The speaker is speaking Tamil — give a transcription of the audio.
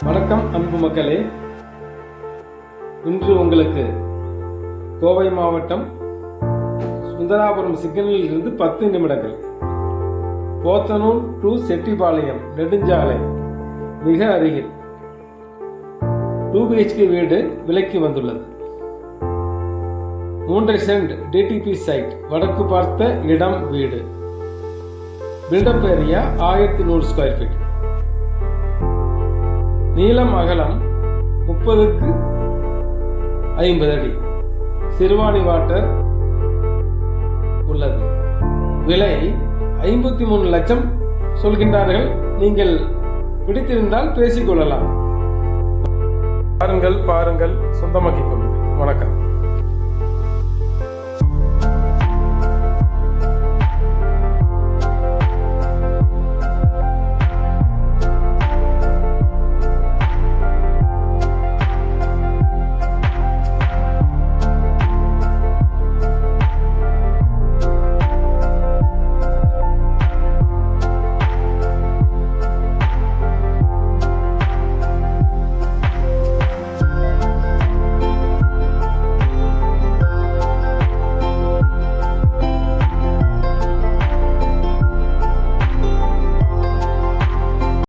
வணக்கம் அன்பு மக்களே. இன்று உங்களுக்கு கோவை மாவட்டம் சுந்தராபுரம் சிக்னலில் இருந்து 10 நிமிடங்கள், போத்தனூர் டு செட்டிபாளையம் நெடுஞ்சாலை மிக அருகில் 2 BHK வீடு விலைக்கு வந்துள்ளது. 3 சென்ட் டிடிபி சைட், வடக்கு பார்த்த இடம் வீடு, பில்டப் ஏரியா 1100 ஸ்கொயர் ஃபீட், நீளம் அகலம் 30க்கு 50 அடி, சிறுவாணி வாட்டர் உள்ளது. விலை 53 லட்சம் சொல்கின்றார்கள். நீங்கள் பிடித்திருந்தால் பேசிக்கொள்ளலாம். பாருங்கள், சொந்தமாக்கிக் கொள்ளுங்கள். வணக்கம்.